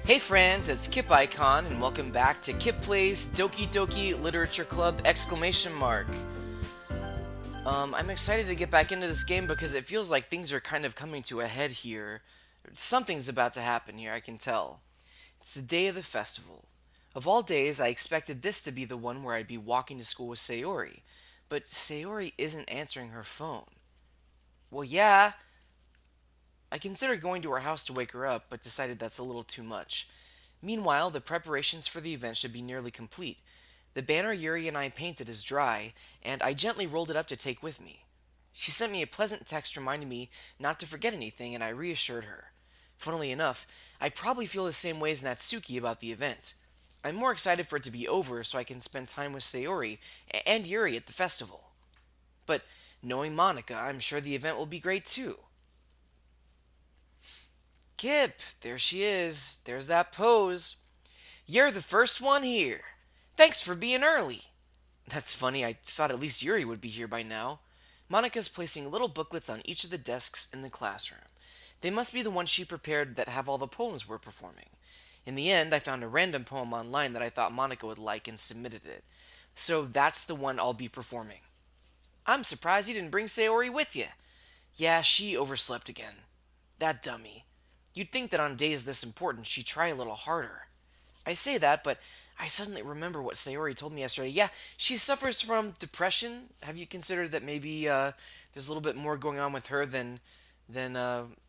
Hey friends, it's Kip Icon, and welcome back to Kip Plays Doki Doki Literature Club! Exclamation mark. I'm excited to get back into this game because it feels like things are kind of coming to a head here. Something's about to happen here, I can tell. It's the day of the festival. Of all days, I expected this to be the one where I'd be walking to school with Sayori, but Sayori isn't answering her phone. Well, yeah, I considered going to her house to wake her up, but decided that's a little too much. Meanwhile, the preparations for the event should be nearly complete. The banner Yuri and I painted is dry, and I gently rolled it up to take with me. She sent me a pleasant text reminding me not to forget anything, and I reassured her. Funnily enough, I probably feel the same way as Natsuki about the event. I'm more excited for it to be over so I can spend time with Sayori and Yuri at the festival. But knowing Monika, I'm sure the event will be great too. Kip, there she is. There's that pose. You're the first one here. Thanks for being early. That's funny, I thought at least Yuri would be here by now. Monika's placing little booklets on each of the desks in the classroom. They must be the ones she prepared that have all the poems we're performing. In the end, I found a random poem online that I thought Monika would like and submitted it. So that's the one I'll be performing. I'm surprised you didn't bring Sayori with you. Yeah, she overslept again. That dummy. You'd think that on days this important she'd try a little harder. I say that, but I suddenly remember what Sayori told me yesterday. Yeah, she suffers from depression. Have you considered that maybe there's a little bit more going on with her than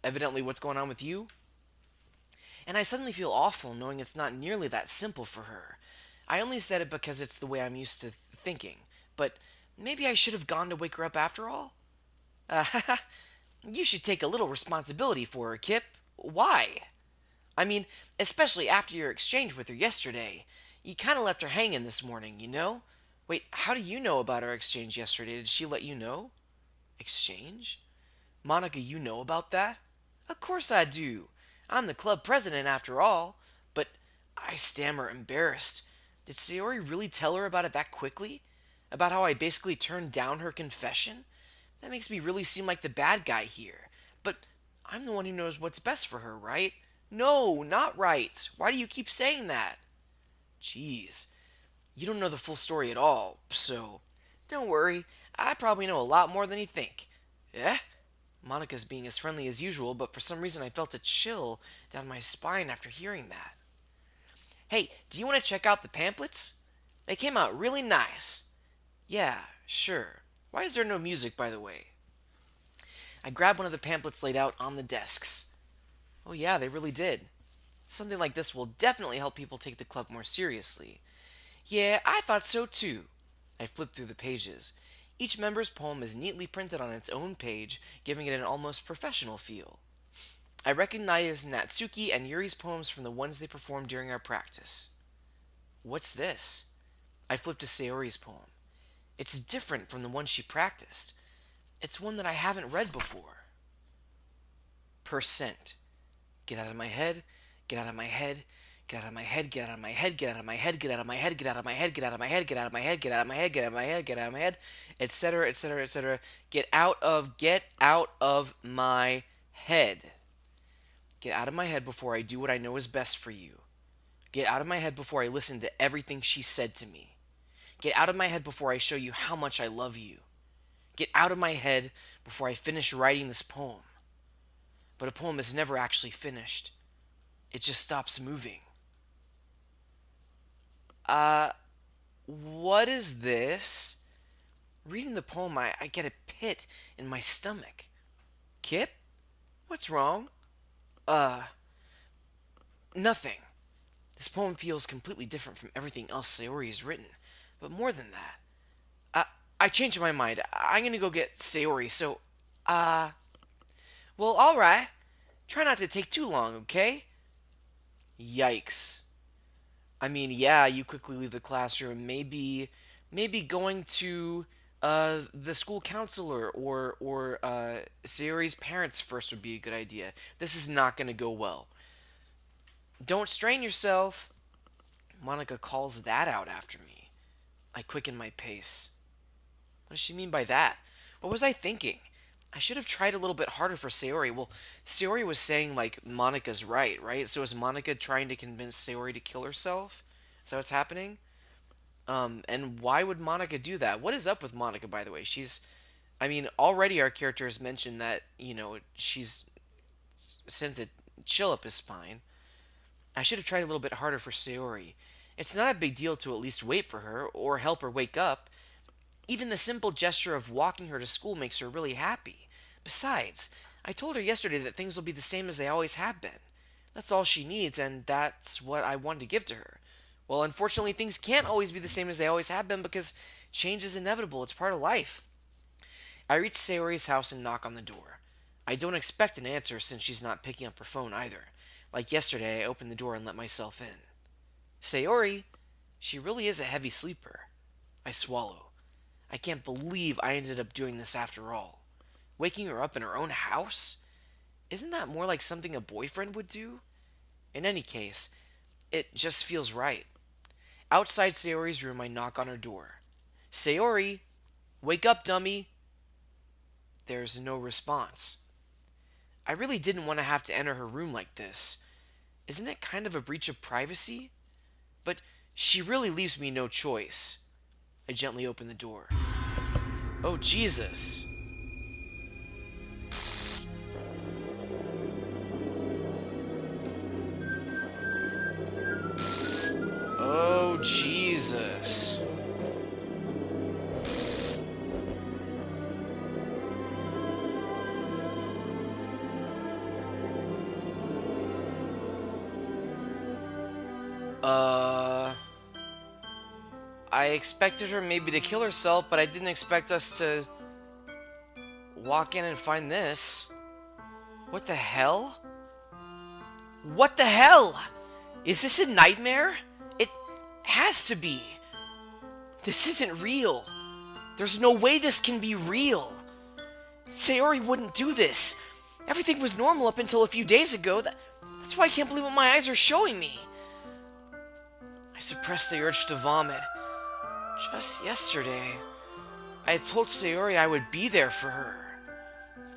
evidently what's going on with you? And I suddenly feel awful knowing it's not nearly that simple for her. I only said it because it's the way I'm used to thinking. But maybe I should have gone to wake her up after all? You should take a little responsibility for her, Kip. Why? I mean, especially after your exchange with her yesterday. You kind of left her hanging this morning, you know? Wait, how do you know about our exchange yesterday? Did she let you know? Exchange? Monika, you know about that? Of course I do. I'm the club president after all. But I stammer, embarrassed. Did Sayori really tell her about it that quickly? About how I basically turned down her confession? That makes me really seem like the bad guy here. But I'm the one who knows what's best for her, right? No, not right. Why do you keep saying that? Jeez, you don't know the full story at all, so don't worry. I probably know a lot more than you think. Eh? Monika's being as friendly as usual, but for some reason I felt a chill down my spine after hearing that. Hey, do you want to check out the pamphlets? They came out really nice. Yeah, sure. Why is there no music, by the way? I grabbed one of the pamphlets laid out on the desks. Oh, yeah, they really did. Something like this will definitely help people take the club more seriously. Yeah, I thought so too. I flipped through the pages. Each member's poem is neatly printed on its own page, giving it an almost professional feel. I recognized Natsuki and Yuri's poems from the ones they performed during our practice. What's this? I flipped to Sayori's poem. It's different from the one she practiced. It's one that I haven't read before. Percent. Get out of my head, get out of my head, get out of my head, get out of my head, get out of my head, get out of my head, get out of my head, get out of my head, get out of my head, get out of my head, get out of my head, get out of my head, etc., etc., etc. Get out of my head. Get out of my head before I do what I know is best for you. Get out of my head before I listen to everything she said to me. Get out of my head before I show you how much I love you. Get out of my head before I finish writing this poem. But a poem is never actually finished. It just stops moving. What is this? Reading the poem, I get a pit in my stomach. Kip? What's wrong? Uh, Nothing. This poem feels completely different from everything else Sayori has written. But more than that, I changed my mind. I'm gonna go get Sayori, so, well, alright. Try not to take too long, okay? Yikes. I mean, yeah, you quickly leave the classroom. Maybe going to the school counselor or Sayori's parents first would be a good idea. This is not going to go well. Don't strain yourself. Monika calls that out after me. I quicken my pace. What does she mean by that? What was I thinking? I should have tried a little bit harder for Sayori. Well, Sayori was saying, like, Monika's right, right? So is Monika trying to convince Sayori to kill herself? Is that what's happening? And why would Monika do that? What is up with Monika, by the way? I mean, already our character has mentioned that, she's sent a chill up his spine. I should have tried a little bit harder for Sayori. It's not a big deal to at least wait for her or help her wake up. Even the simple gesture of walking her to school makes her really happy. Besides, I told her yesterday that things will be the same as they always have been. That's all she needs, and that's what I wanted to give to her. Well, unfortunately, things can't always be the same as they always have been because change is inevitable. It's part of life. I reach Sayori's house and knock on the door. I don't expect an answer since she's not picking up her phone either. Like yesterday, I opened the door and let myself in. Sayori, she really is a heavy sleeper. I swallow. I can't believe I ended up doing this after all. Waking her up in her own house? Isn't that more like something a boyfriend would do? In any case, it just feels right. Outside Sayori's room, I knock on her door. Sayori, wake up, dummy. There's no response. I really didn't want to have to enter her room like this. Isn't it kind of a breach of privacy? But she really leaves me no choice. I gently open the door. Oh, Jesus. Oh, Jesus. I expected her maybe to kill herself, but I didn't expect us to walk in and find this. What the hell? What the hell? Is this a nightmare? It has to be. This isn't real. There's no way this can be real. Sayori wouldn't do this. Everything was normal up until a few days ago. That's why I can't believe what my eyes are showing me. I suppressed the urge to vomit. Just yesterday, I had told Sayori I would be there for her.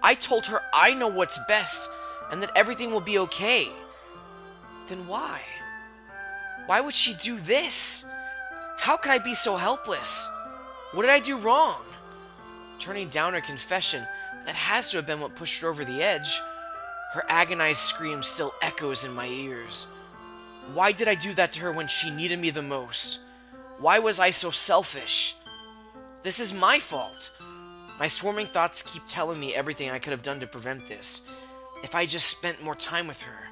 I told her I know what's best and that everything will be okay. Then why? Why would she do this? How could I be so helpless? What did I do wrong? Turning down her confession, that has to have been what pushed her over the edge. Her agonized scream still echoes in my ears. Why did I do that to her when she needed me the most? Why was I so selfish? This is my fault. My swarming thoughts keep telling me everything I could have done to prevent this. If I just spent more time with her,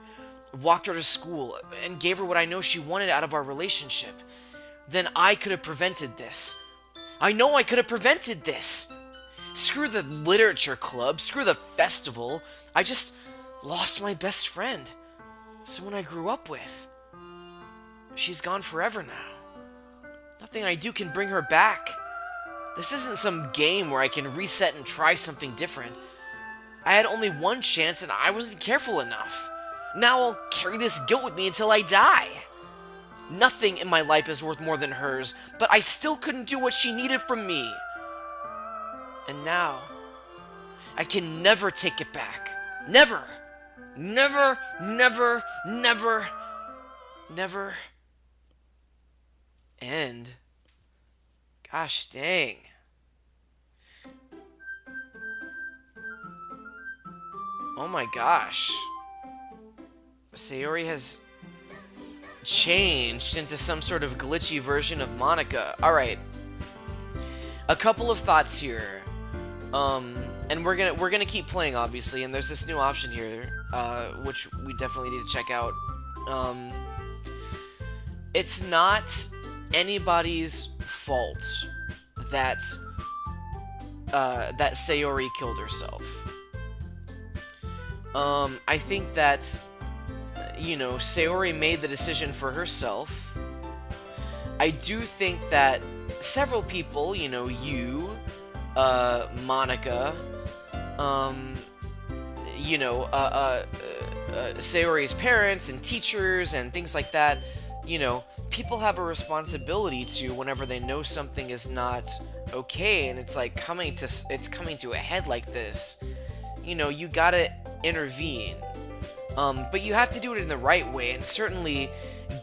walked her to school, and gave her what I know she wanted out of our relationship, then I could have prevented this. I know I could have prevented this. Screw the literature club, screw the festival. I just lost my best friend. Someone I grew up with. She's gone forever now. Nothing I do can bring her back. This isn't some game where I can reset and try something different. I had only one chance and I wasn't careful enough. Now I'll carry this guilt with me until I die. Nothing in my life is worth more than hers, but I still couldn't do what she needed from me. And now, I can never take it back. Never! Never, never, never, never end. Gosh dang. Oh my gosh. Sayori has changed into some sort of glitchy version of Monika. Alright. A couple of thoughts here. And we're gonna keep playing, obviously, and there's this new option here, which we definitely need to check out. It's not anybody's fault that that Sayori killed herself. I think that, Sayori made the decision for herself. I do think that several people, you, Monika, Sayori's parents and teachers and things like that, people have a responsibility to, whenever they know something is not okay, and it's like coming to a head like this, you gotta intervene. But you have to do it in the right way, and certainly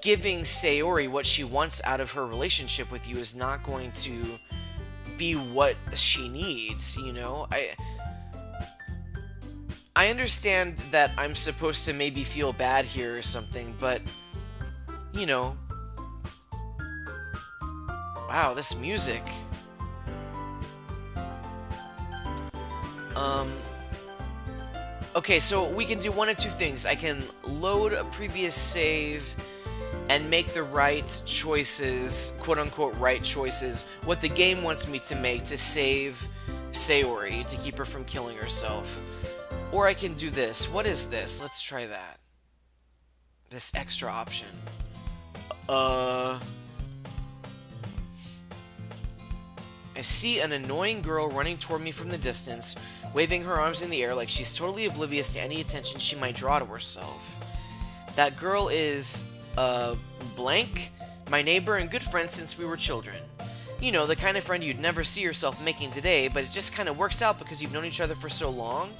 giving Sayori what she wants out of her relationship with you is not going to be what she needs, I understand that I'm supposed to maybe feel bad here or something, but you know, wow, this music. Um Okay, so we can do one of two things. I can load a previous save and make the right choices, quote-unquote right choices, what the game wants me to make to save Sayori, to keep her from killing herself. Or I can do this. What is this? Let's try that. This extra option. I see an annoying girl running toward me from the distance, waving her arms in the air like she's totally oblivious to any attention she might draw to herself. That girl is, blank, my neighbor and good friend since we were children. You know, the kind of friend you'd never see yourself making today, but it just kind of works out because you've known each other for so long.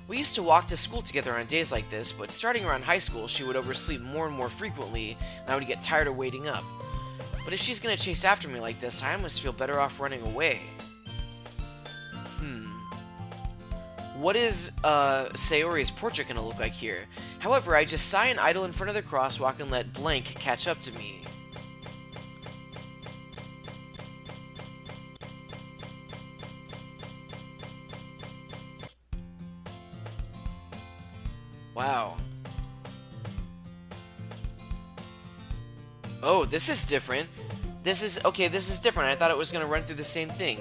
We used to walk to school together on days like this, but starting around high school, she would oversleep more and more frequently, and I would get tired of waiting up. But if she's gonna chase after me like this, I almost feel better off running away. What is, Sayori's portrait gonna look like here? However, I just sigh and idle in front of the crosswalk and let blank catch up to me. Wow. Oh, this is different. This is different. I thought it was going to run through the same thing.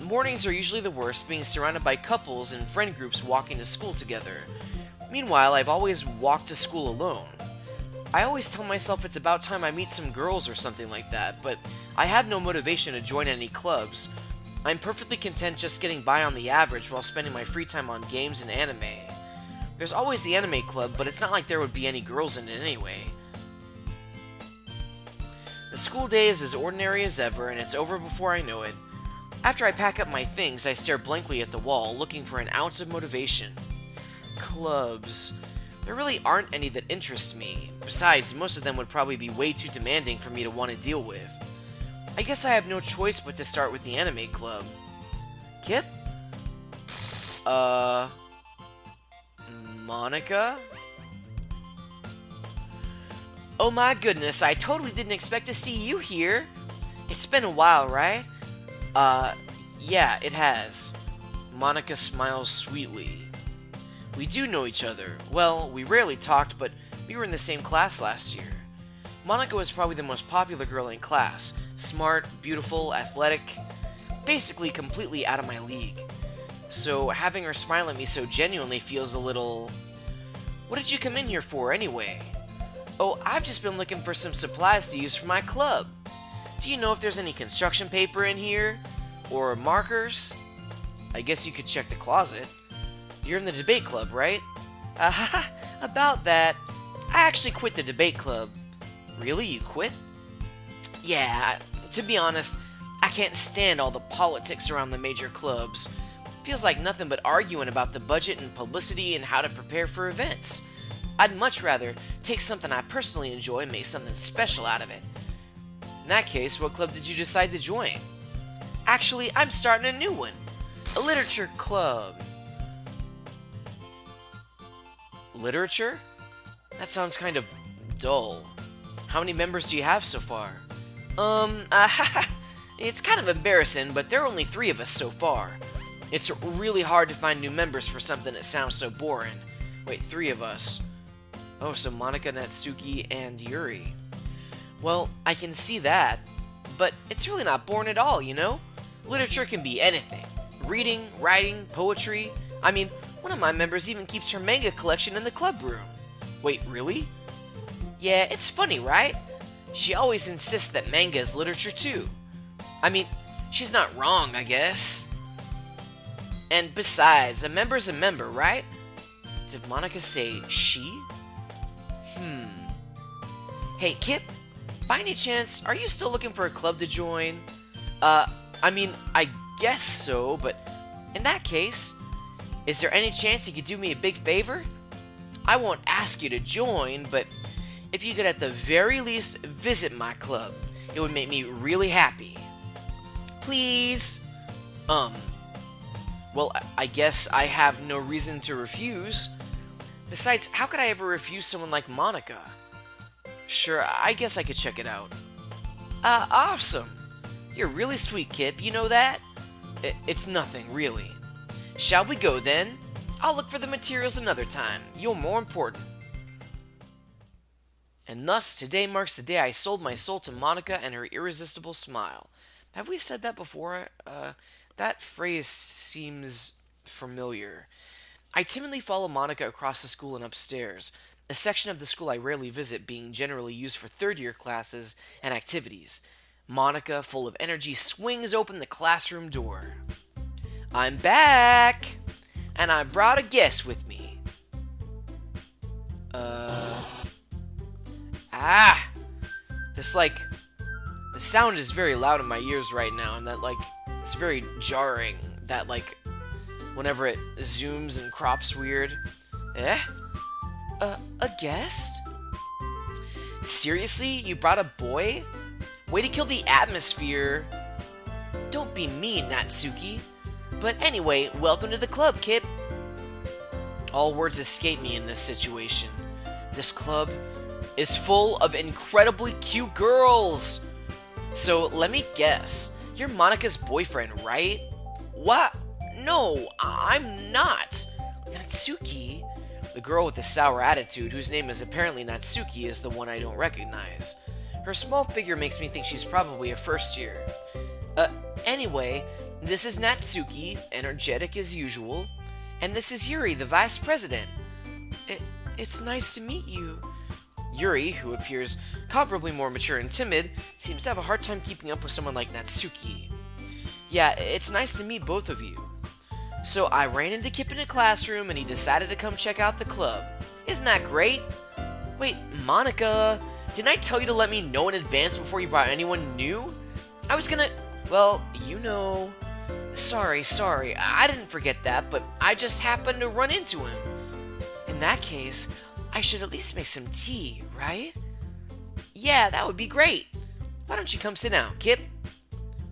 Mornings are usually the worst, being surrounded by couples and friend groups walking to school together. Meanwhile, I've always walked to school alone. I always tell myself it's about time I meet some girls or something like that, but I have no motivation to join any clubs. I'm perfectly content just getting by on the average while spending my free time on games and anime. There's always the anime club, but it's not like there would be any girls in it anyway. The school day is as ordinary as ever, and it's over before I know it. After I pack up my things, I stare blankly at the wall, looking for an ounce of motivation. Clubs. There really aren't any that interest me. Besides, most of them would probably be way too demanding for me to want to deal with. I guess I have no choice but to start with the anime club. Kip? Monika? Oh my goodness, I totally didn't expect to see you here. It's been a while, right? Yeah, it has. Monika smiles sweetly. We do know each other. Well, we rarely talked, but we were in the same class last year. Monika was probably the most popular girl in class. Smart, beautiful, athletic, basically completely out of my league. So having her smile at me so genuinely feels a little... What did you come in here for, anyway? Oh, I've just been looking for some supplies to use for my club. Do you know if there's any construction paper in here? Or markers? I guess you could check the closet. You're in the debate club, right? About that, I actually quit the debate club. Really? You quit? Yeah, to be honest, I can't stand all the politics around the major clubs. Feels like nothing but arguing about the budget and publicity and how to prepare for events. I'd much rather take something I personally enjoy and make something special out of it. In that case, what club did you decide to join? Actually, I'm starting a new one. A literature club. Literature? That sounds kind of dull. How many members do you have so far? It's kind of embarrassing, but there are only 3 of us so far. It's really hard to find new members for something that sounds so boring. Wait, 3 of us. Oh, so Monika, Natsuki, and Yuri. Well, I can see that, but it's really not boring at all, you know? Literature can be anything. Reading, writing, poetry. I mean, one of my members even keeps her manga collection in the club room. Wait, really? Yeah, it's funny, right? She always insists that manga is literature too. I mean, she's not wrong, I guess. And besides, a member's a member, right? Did Monika say she? Hey, Kip, by any chance, are you still looking for a club to join? I mean, I guess so, but in that case, is there any chance you could do me a big favor? I won't ask you to join, but if you could at the very least visit my club, it would make me really happy. Please? Well, I guess I have no reason to refuse. Besides, how could I ever refuse someone like Monika? Sure, I guess I could check it out. Awesome. You're really sweet, Kip, you know that? It's nothing, really. Shall we go then? I'll look for the materials another time. You're more important. And thus, today marks the day I sold my soul to Monika and her irresistible smile. Have we said that before? That phrase seems familiar. I timidly follow Monika across the school and upstairs, a section of the school I rarely visit being generally used for third-year classes and activities. Monika, full of energy, swings open the classroom door. I'm back! And I brought a guest with me. The sound is very loud in my ears right now, and that, it's very jarring. That, whenever it zooms and crops weird. A guest? Seriously? You brought a boy? Way to kill the atmosphere. Don't be mean, Natsuki. But anyway, welcome to the club, Kip. All words escape me in this situation. This club is full of incredibly cute girls. So let me guess, you're Monika's boyfriend, right? What? No, I'm not. Natsuki? The girl with the sour attitude, whose name is apparently Natsuki, is the one I don't recognize. Her small figure makes me think she's probably a first year. Anyway, this is Natsuki, energetic as usual. And this is Yuri, the vice president. It's nice to meet you. Yuri, who appears comparably more mature and timid, seems to have a hard time keeping up with someone like Natsuki. Yeah, it's nice to meet both of you. So I ran into Kip in a classroom and he decided to come check out the club. Isn't that great? Wait, Monika, didn't I tell you to let me know in advance before you brought anyone new? I was gonna... Well, you know... Sorry, I didn't forget that, but I just happened to run into him. In that case, I should at least make some tea, right? Yeah, that would be great. Why don't you come sit down, Kip?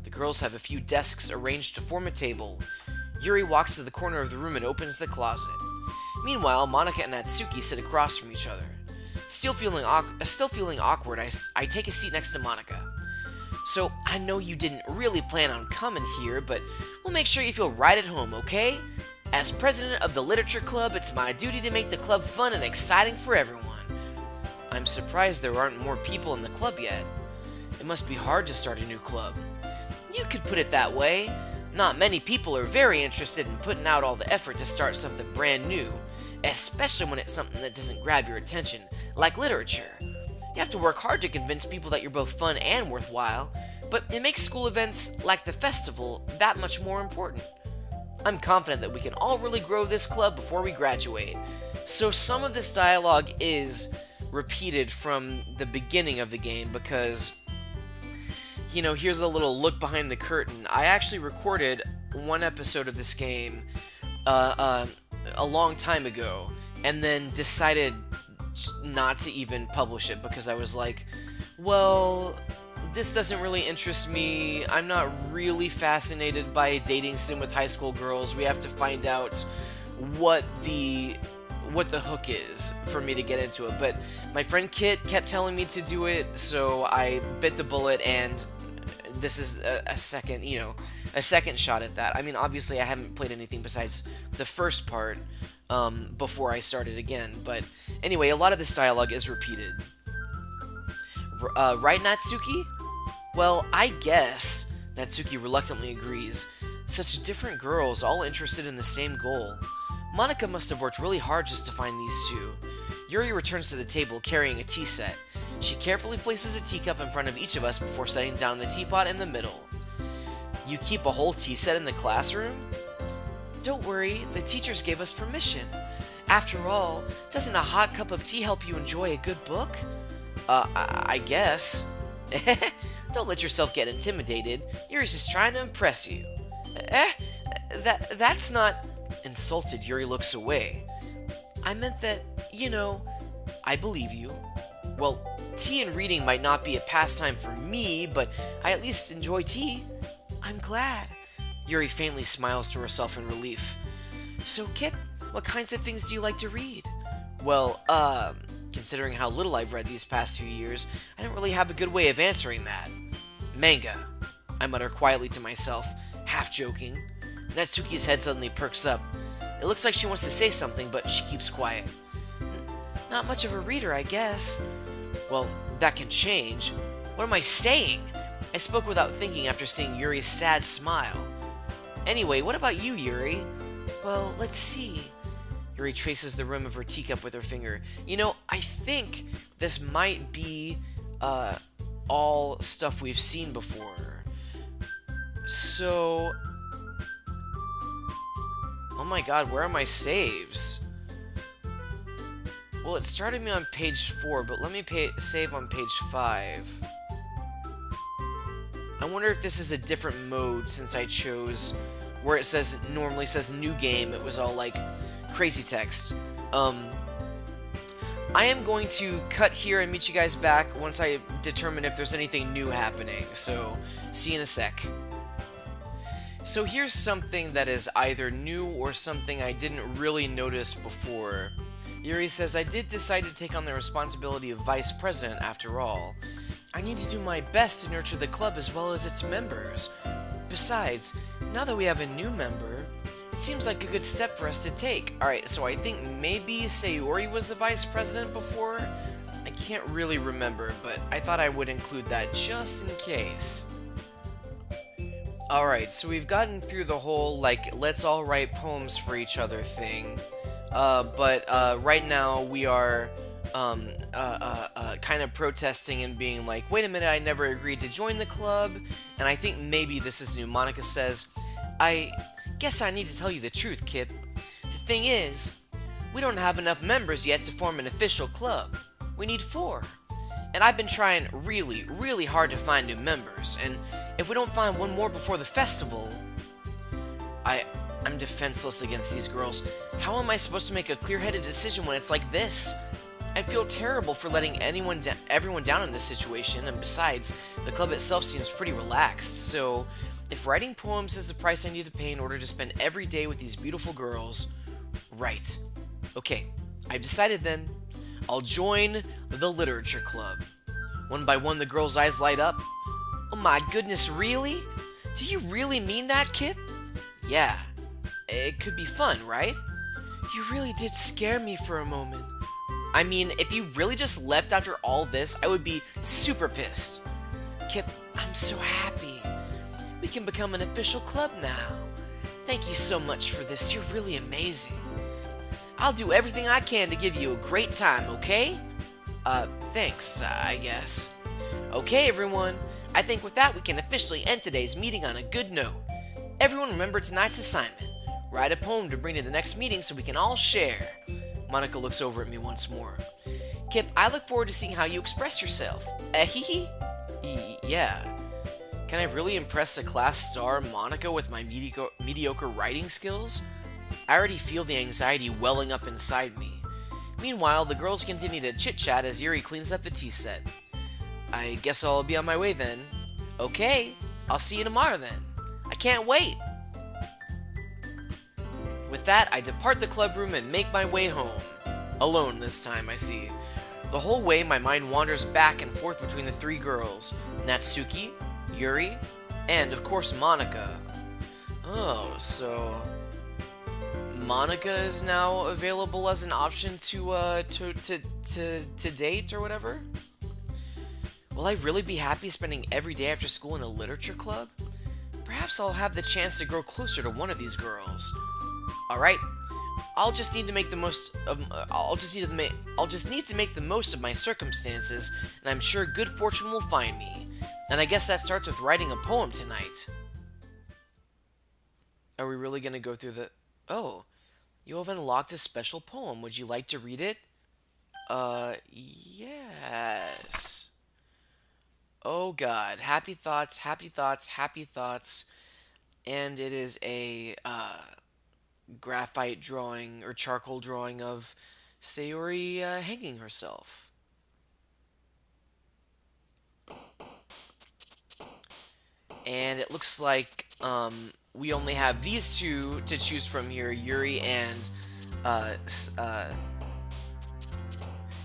The girls have a few desks arranged to form a table. Yuri walks to the corner of the room and opens the closet. Meanwhile, Monika and Natsuki sit across from each other. Still feeling awkward, I take a seat next to Monika. So, I know you didn't really plan on coming here, but we'll make sure you feel right at home, okay? As president of the Literature Club, it's my duty to make the club fun and exciting for everyone. I'm surprised there aren't more people in the club yet. It must be hard to start a new club. You could put it that way. Not many people are very interested in putting out all the effort to start something brand new, especially when it's something that doesn't grab your attention, like literature. You have to work hard to convince people that you're both fun and worthwhile, but it makes school events like the festival that much more important. I'm confident that we can all really grow this club before we graduate. So some of this dialogue is repeated from the beginning of the game because, here's a little look behind the curtain. I actually recorded one episode of this game a long time ago and then decided not to even publish it because I was like, well, this doesn't really interest me. I'm not really fascinated by a dating sim with high school girls. We have to find out what the hook is for me to get into it. But my friend Kit kept telling me to do it, so I bit the bullet, and this is a second shot at that. I mean, obviously I haven't played anything besides the first part before I started again, but anyway, a lot of this dialogue is repeated. Right, Natsuki? Well, I guess. Natsuki reluctantly agrees. Such different girls, all interested in the same goal. Monika must have worked really hard just to find these two. Yuri returns to the table carrying a tea set. She carefully places a teacup in front of each of us before setting down the teapot in the middle. You keep a whole tea set in the classroom? Don't worry, the teachers gave us permission. After all, doesn't a hot cup of tea help you enjoy a good book? I guess. Don't let yourself get intimidated. Yuri's just trying to impress you. Eh? That's not... Insulted, Yuri looks away. I meant that, I believe you. Well, tea and reading might not be a pastime for me, but I at least enjoy tea. I'm glad. Yuri faintly smiles to herself in relief. So, Kip, what kinds of things do you like to read? Well, considering how little I've read these past few years, I don't really have a good way of answering that. Manga, I mutter quietly to myself, half joking. Natsuki's head suddenly perks up. It looks like she wants to say something, but she keeps quiet. Not much of a reader, I guess. Well, that can change. What am I saying? I spoke without thinking after seeing Yuri's sad smile. Anyway, what about you, Yuri? Well, let's see. Yuri traces the rim of her teacup with her finger. I think this might be, all stuff we've seen before. So... Oh my god, where are my saves? Well, it started me on page 4, but let me save on page 5. I wonder if this is a different mode since I chose where it normally says new game. It was all like crazy text. I am going to cut here and meet you guys back once I determine if there's anything new happening. So, see you in a sec. So here's something that is either new or something I didn't really notice before. Yuri says, I did decide to take on the responsibility of vice president after all. I need to do my best to nurture the club as well as its members. Besides, now that we have a new member, it seems like a good step for us to take. Alright, so I think maybe Sayori was the vice president before? I can't really remember, but I thought I would include that just in case. Alright, so we've gotten through the whole, let's all write poems for each other thing. But right now we are, kind of protesting and being like, wait a minute, I never agreed to join the club. And I think maybe this is new. Monika says, I guess I need to tell you the truth, Kip. The thing is, we don't have enough members yet to form an official club. We need 4. And I've been trying really, really hard to find new members, and if we don't find one more before the festival... I'm defenseless against these girls. How am I supposed to make a clear-headed decision when it's like this? I feel terrible for letting everyone down in this situation, and besides, the club itself seems pretty relaxed, so if writing poems is the price I need to pay in order to spend every day with these beautiful girls... Right. Okay, I've decided then. I'll join the literature club. One by one, the girls' eyes light up. Oh my goodness, really? Do you really mean that, Kip? Yeah. It could be fun, right? You really did scare me for a moment. I mean, if you really just left after all this, I would be super pissed. Kip, I'm so happy. We can become an official club now. Thank you so much for this. You're really amazing. I'll do everything I can to give you a great time, okay? Thanks, I guess. Okay, everyone. I think with that, we can officially end today's meeting on a good note. Everyone remember tonight's assignment. Write a poem to bring to the next meeting so we can all share. Monika looks over at me once more. Kip, I look forward to seeing how you express yourself. Hee. Yeah. Can I really impress the class star Monika with my mediocre writing skills? I already feel the anxiety welling up inside me. Meanwhile, the girls continue to chit-chat as Yuri cleans up the tea set. I guess I'll be on my way then. Okay, I'll see you tomorrow then. I can't wait! With that, I depart the club room and make my way home. Alone this time, I see. The whole way, my mind wanders back and forth between the 3 girls. Natsuki, Yuri, and of course Monika. Oh, so... Monika is now available as an option to date or whatever? Will I really be happy spending every day after school in a literature club? Perhaps I'll have the chance to grow closer to one of these girls. Alright, I'll just need to make the most of my circumstances, and I'm sure good fortune will find me. And I guess that starts with writing a poem tonight. Are we really gonna go through the... Oh, you have unlocked a special poem. Would you like to read it? Yes. God. Happy thoughts, happy thoughts, happy thoughts. And it is a graphite drawing or charcoal drawing of Sayori hanging herself. And it looks like we only have these two to choose from here, Yuri and uh,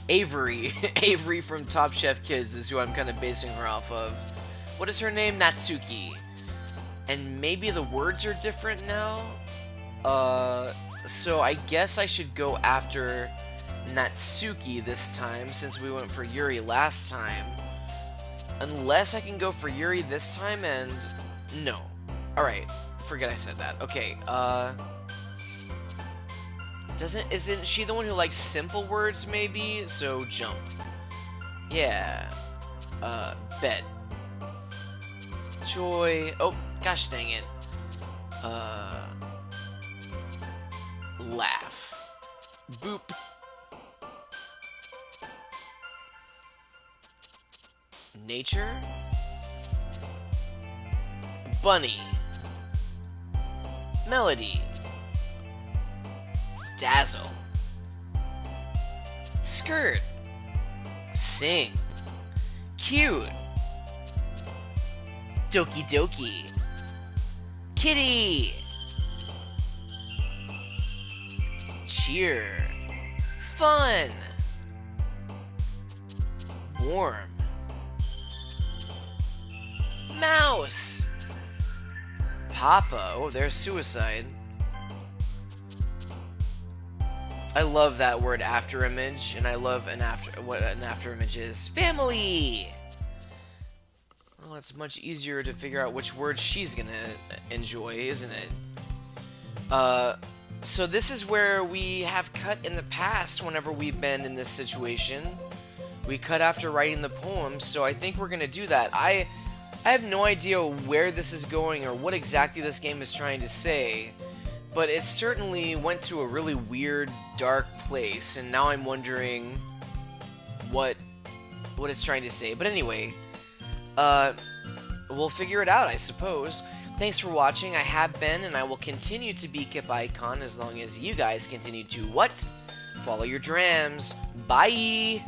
Avery. Avery from Top Chef Kids is who I'm kind of basing her off of. What is her name? Natsuki. And maybe the words are different now? So I guess I should go after Natsuki this time, since we went for Yuri last time. Unless I can go for Yuri this time and... No. Alright. Forget I said that. Okay, Isn't she the one who likes simple words, maybe? So, jump. Yeah. Bed. Joy. Oh, gosh dang it. Laugh. Boop. Nature. Bunny. Melody. Dazzle. Skirt. Sing. Cute. Doki Doki. Kitty. Cheer. Fun. Warm. Mouse. Papa. Oh, there's suicide. I love that word after image, and I love what an after image is. Family. Well, it's much easier to figure out which word she's gonna enjoy, isn't it? So this is where we have cut in the past whenever we've been in this situation. We cut after writing the poem, so I think we're gonna do that. I have no idea where this is going or what exactly this game is trying to say, but it certainly went to a really weird, dark place, and now I'm wondering what it's trying to say. But anyway, we'll figure it out, I suppose. Thanks for watching. I have been, and I will continue to be Kip Icon as long as you guys continue to what? Follow your drams. Bye!